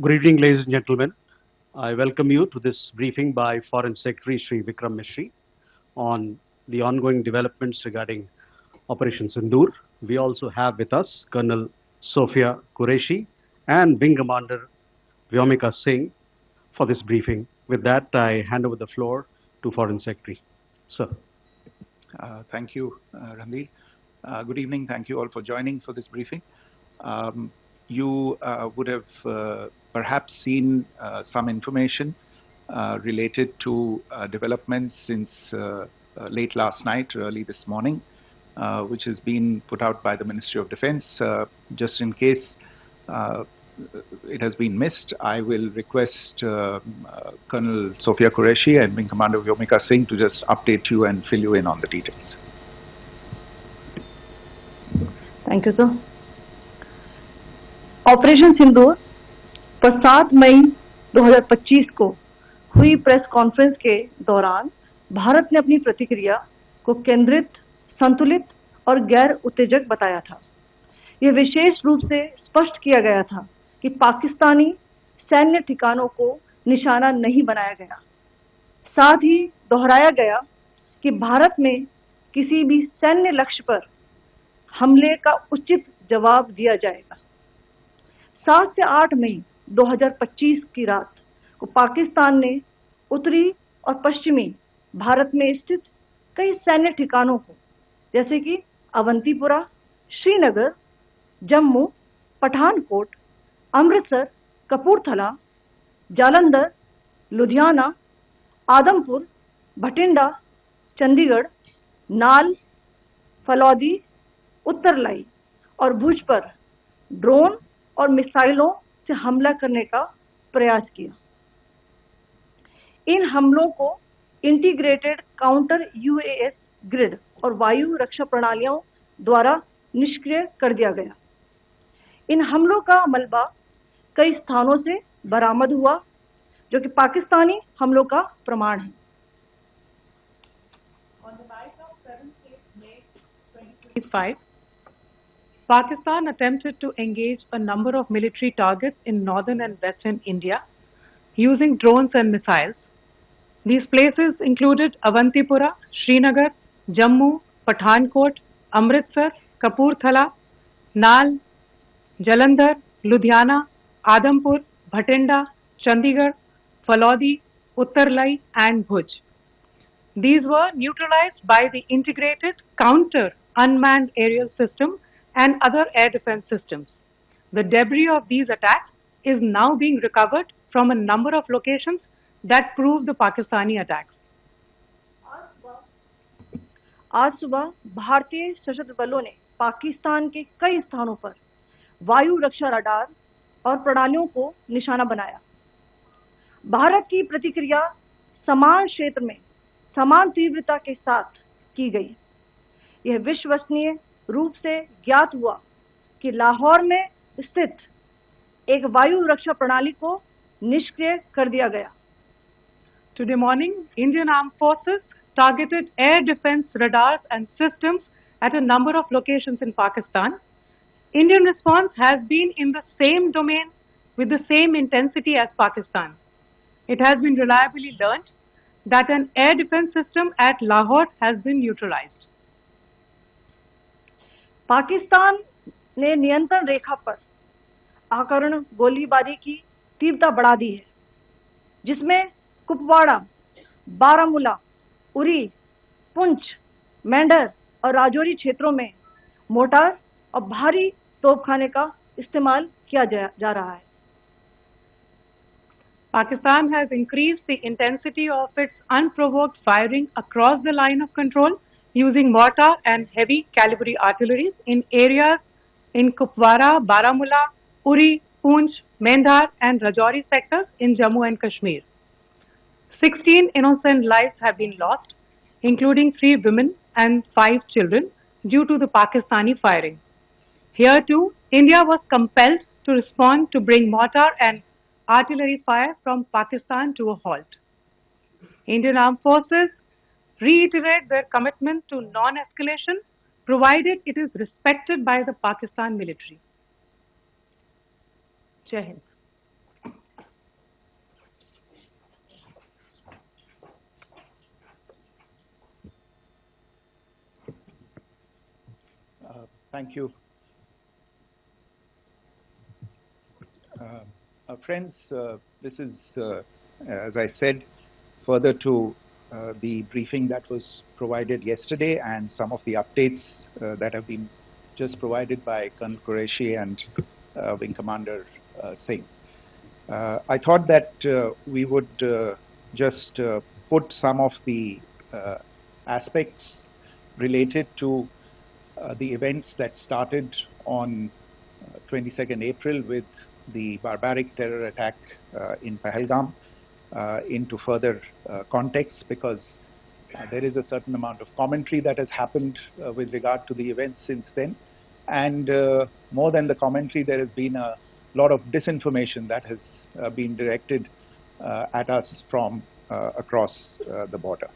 Good evening, ladies and gentlemen. I welcome you to this briefing by Foreign Secretary Sri Vikram Mishri on the ongoing developments regarding Operation Sindoor. We also have with us Colonel Sophia Qureshi and Wing Commander Vyomika Singh for this briefing. With that, I hand over the floor to Foreign Secretary. Sir. Thank you, Ranveer. Good evening. Thank you all for joining for this briefing. You would have perhaps seen some information related to developments since late last night, early this morning, which has been put out by the Ministry of Defence. Just in case it has been missed, I will request Colonel Sophia Qureshi and Wing Commander Vyomika Singh to just update you and fill you in on the details. Thank you, sir. Operation Sindoor पर 7 मई 2025 को हुई press conference के दौरान भारत ने अपनी प्रतिक्रिया को केंद्रित, संतुलित और गैर उत्तेजक बताया था। यह विशेष रूप से स्पष्ट किया गया था कि पाकिस्तानी सैन्य ठिकानों को निशाना नहीं बनाया गया। साथ ही दोहराया गया कि भारत में किसी भी सैन्य लक्ष्य पर हमले का उचित जवाब दिया जाएगा। 7 से 8 मई 2025 की रात को पाकिस्तान ने उत्तरी और पश्चिमी भारत में स्थित कई सैन्य ठिकानों को, जैसे कि अवंतीपुरा, श्रीनगर, जम्मू, पठानकोट, अमृतसर, कपूरथला, जालंधर, लुधियाना, आदमपुर, भटिंडा, चंडीगढ़, नाल, फलौदी, उत्तरलाई और भुज पर ड्रोन और मिसाइलों से हमला करने का प्रयास किया। इन हमलों को इंटीग्रेटेड काउंटर यूएएस ग्रिड और वायु रक्षा प्रणालियों द्वारा निष्क्रिय कर दिया गया। इन हमलों का मलबा कई स्थानों से बरामद हुआ, जो कि पाकिस्तानी हमलों का प्रमाण है। On the night of 7th May 2025, Pakistan attempted to engage a number of military targets in northern and western India using drones and missiles. These places included Avantipura, Srinagar, Jammu, Pathankot, Amritsar, Kapurthala, Nal, Jalandhar, Ludhiana, Adampur, Bhatinda, Chandigarh, Falodi, Uttarlai and Bhuj. These were neutralized by the integrated counter unmanned aerial system and other air defense systems. The debris of these attacks is now being recovered from a number of locations that prove the Pakistani attacks. आज सुबह भारतीय सशस्त्र बलों ने पाकिस्तान के कई स्थानों पर वायु रक्षा रडार और प्रणालियों को निशाना बनाया। भारत की प्रतिक्रिया समान क्षेत्र में समान तीव्रता के साथ की गई। यह विश्वसनीय रूप से ज्ञात हुआ कि लाहौर में स्थित एक वायु रक्षा प्रणाली को निष्क्रिय कर दिया गया। Today morning, Indian Armed Forces targeted air defense radars and systems at a number of locations in Pakistan. Indian response has been in the same domain with the same intensity as Pakistan. It has been reliably learnt that an air defense system at Lahore has been neutralized. Pakistan ने नियंत्रण रेखा पर आकरण गोलीबारी की तीव्रता बढ़ा दी है, जिसमें कुपवाड़ा, बारामूला, उरी, पुंछ, मेंढर और राजौरी क्षेत्रों में मोर्टार और भारी तोपखाने का इस्तेमाल किया जा रहा है। Pakistan has increased the intensity of its unprovoked firing across the line of control using mortar and heavy calibre artillery in areas in Kupwara, Baramulla, Uri, Poonch, Mendhar and Rajouri sectors in Jammu and Kashmir. 16 innocent lives have been lost, including 3 women and 5 children, due to the Pakistani firing. Here too, India was compelled to respond to bring mortar and artillery fire from Pakistan to a halt. Indian Armed Forces reiterate their commitment to non-escalation, provided it is respected by the Pakistan military. Jai Hind. Thank you. Friends, this is, as I said, further to the briefing that was provided yesterday and some of the updates that have been just provided by Colonel Qureshi and Wing Commander Singh. I thought that we would just put some of the aspects related to the events that started on 22nd April with the barbaric terror attack in Pahalgam into further context, because there is a certain amount of commentary that has happened with regard to the events since then. And more than the commentary, there has been a lot of disinformation that has been directed at us from across the border.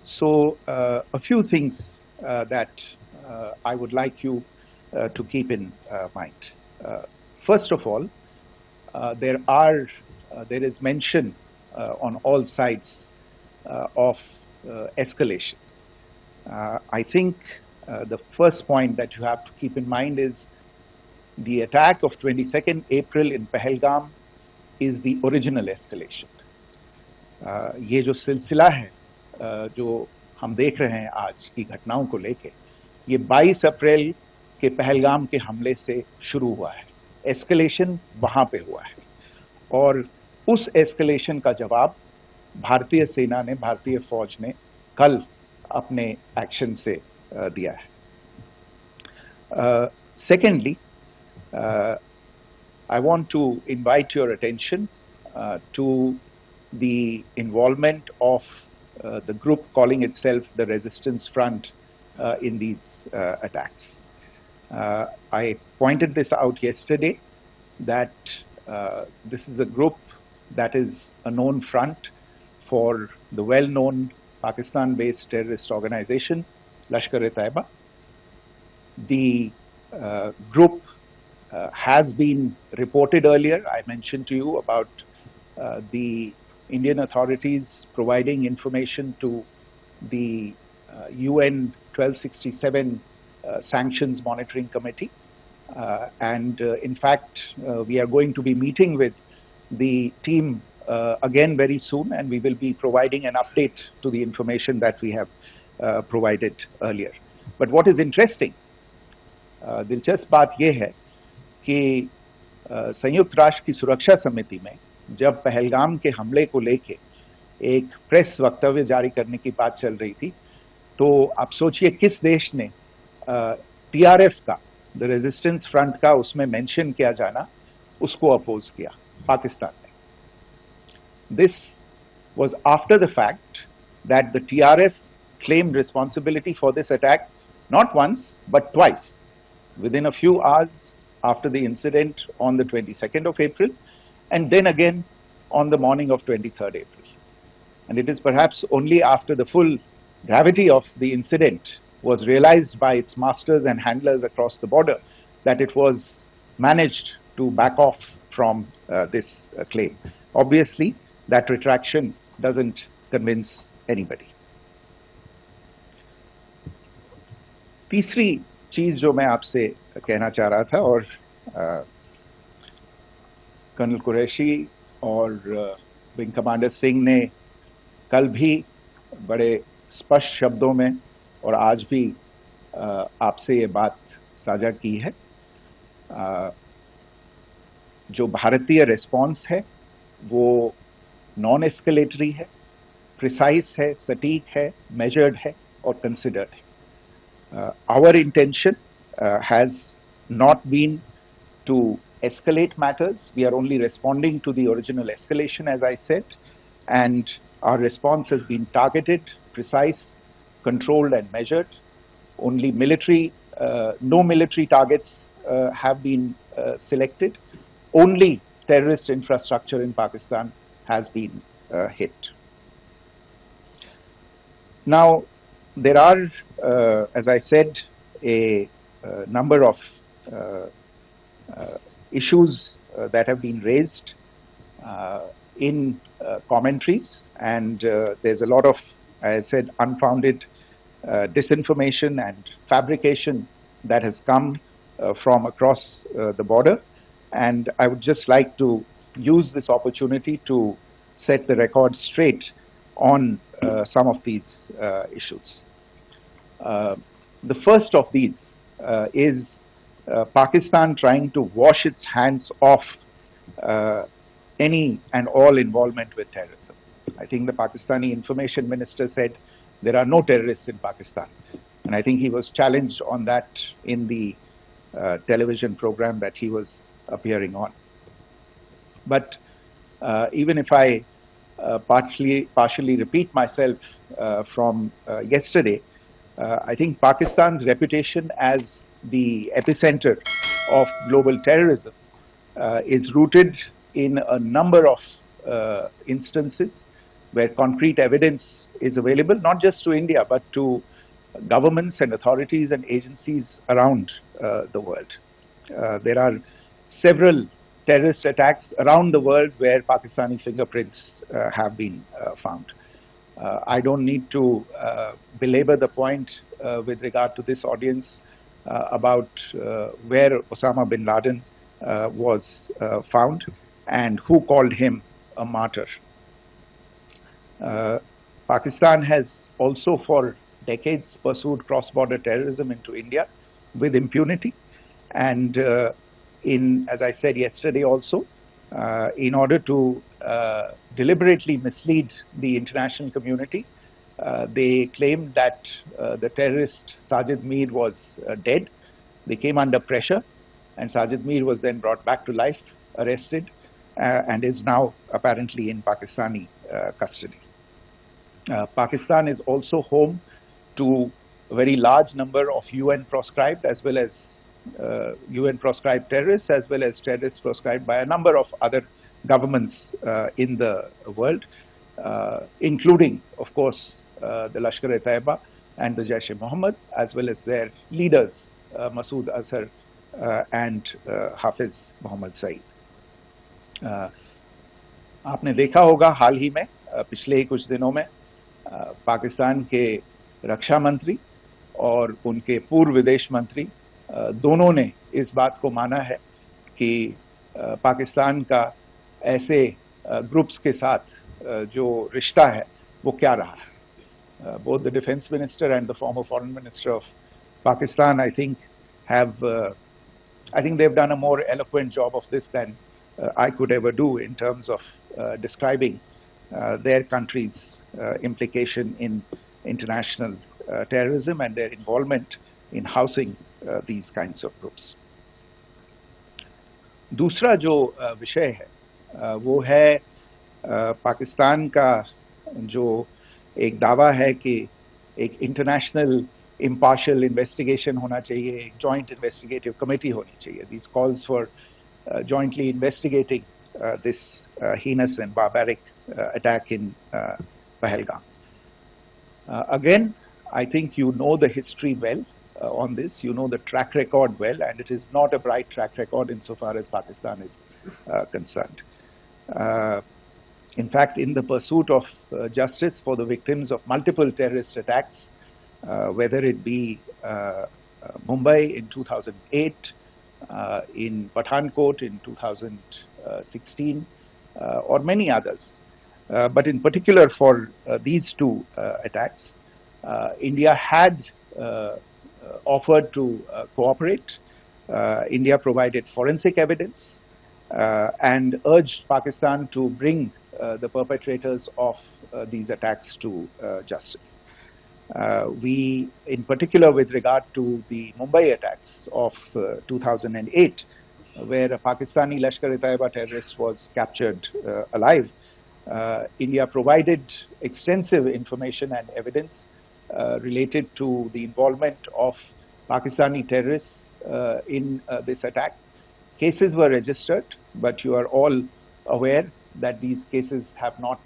So a few things that I would like you to keep in mind. First of all, there is mention on all sides of escalation. I think the first point that you have to keep in mind is the attack of 22nd April in Pahalgam is the original escalation. ये जो सिलसिला है जो हम देख रहे हैं आज की घटनाओं को लेके, ये 22 अप्रैल के पहलगाम के हमले से शुरू हुआ है. एस्केलेशन वहां पे हुआ है और उस एस्केलेशन का जवाब भारतीय सेना ने, भारतीय फौज ने कल अपने एक्शन से दिया है. Secondly, I want to invite your attention to the involvement of the group calling itself the Resistance Front in these attacks. I pointed this out yesterday that this is a group that is a known front for the well-known Pakistan-based terrorist organization, Lashkar-e-Taiba. The group has been reported earlier. I mentioned to you about the Indian authorities providing information to the UN 1267 Sanctions Monitoring Committee. And in fact, we are going to be meeting with the team again very soon, and we will be providing an update to the information that we have provided earlier. But what is interesting, दिलचस्प बात यह है कि संयुक्त राष्ट्र की सुरक्षा समिति में जब पहलगाम के हमले को लेके एक प्रेस वक्तव्य जारी करने की बात चल रही थी, तो आप सोचिए किस देश ने टीआरएफ का, द रेजिस्टेंस फ्रंट का उसमें मेंशन किया जाना, उसको अपोज किया, पाकिस्तान ने. This was after the fact that the TRF claimed responsibility for this attack not once but twice within a few hours after the incident on the 22nd of April, and then again on the morning of 23rd April. And it is perhaps only after the full gravity of the incident was realized by its masters and handlers across the border that it was managed to back off from this claim. Obviously, that retraction doesn't convince anybody. तीसरी चीज जो मैं आपसे कहना चाह रहा था, और कर्नल कुरैशी और विंग कमांडर सिंह ने कल भी बड़े स्पष्ट शब्दों में और आज भी आपसे ये बात साझा की है. जो भारतीय रिस्पॉन्स है वो नॉन एस्केलेटरी है, प्रिसाइज है, सटीक है, मेजर्ड है और कंसिडर्ड है. Our intention has not been to escalate matters. We are only responding to the original escalation, as I said, and our response has been targeted, precise, controlled and measured. Only no military targets have been selected. Only terrorist infrastructure in Pakistan has been hit. Now, there are, as I said, a number of issues that have been raised in commentaries, and there's a lot of, as I said, unfounded disinformation and fabrication that has come from across the border. And I would just like to use this opportunity to set the record straight on some of these issues. The first of these is Pakistan trying to wash its hands off any and all involvement with terrorism. I think the Pakistani information minister said there are no terrorists in Pakistan. And I think he was challenged on that in the television program that he was appearing on. But even if I partially repeat myself from yesterday, I think Pakistan's reputation as the epicenter of global terrorism is rooted in a number of instances where concrete evidence is available, not just to India, but to governments and authorities and agencies around the world. There are several terrorist attacks around the world where Pakistani fingerprints have been found. I don't need to belabor the point with regard to this audience about where Osama bin Laden was found and who called him a martyr. Pakistan has also for decades pursued cross-border terrorism into India with impunity, and as I said yesterday also, in order to deliberately mislead the international community, they claimed that the terrorist Sajid Mir was dead. They came under pressure, and Sajid Mir was then brought back to life, arrested, and is now apparently in Pakistani custody. Pakistan is also home to a very large number of UN proscribed as well as UN proscribed terrorists, as well as terrorists proscribed by a number of other governments in the world, including, of course, the Lashkar-e-Taiba and the Jaish-e-Mohammed, as well as their leaders, Masood Azhar and Hafiz Mohammed Saeed. आपने देखा होगा हाल ही में पिछले ही कुछ दिनों में पाकिस्तान के रक्षा मंत्री और उनके पूर्व विदेश मंत्री दोनों ने इस बात को माना है कि पाकिस्तान का ऐसे ग्रुप्स के साथ जो रिश्ता है वो क्या रहा है. Both the defense minister and the former foreign minister of Pakistan, I think they've done a more eloquent job of this than I could ever do in terms of describing their country's implication in international terrorism and their involvement in housing these kinds of groups. दूसरा जो विषय है वो है पाकिस्तान का जो एक दावा है कि एक इंटरनेशनल impartial investigation होना चाहिए, एक joint investigative committee होनी चाहिए. These calls for jointly investigating this heinous and barbaric attack in Pahalgam. Again, I think you know the history well on this. You know the track record well, and it is not a bright track record insofar as Pakistan is concerned. In fact, in the pursuit of justice for the victims of multiple terrorist attacks, whether it be Mumbai in 2008, in Pathankot in 2016, or many others. But in particular for these two attacks, India had offered to cooperate. India provided forensic evidence and urged Pakistan to bring the perpetrators of these attacks to justice. We, in particular with regard to the Mumbai attacks of 2008, where a Pakistani Lashkar-e-Taiba terrorist was captured alive, India provided extensive information and evidence related to the involvement of Pakistani terrorists in this attack. Cases were registered, but you are all aware that these cases have not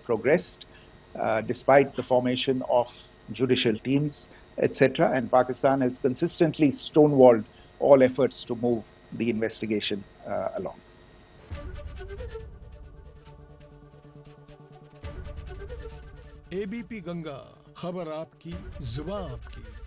progressed, despite the formation of judicial teams, etc. And Pakistan has consistently stonewalled all efforts to move the investigation along. ABP Ganga, खबर आपकी, जुबान आपकी।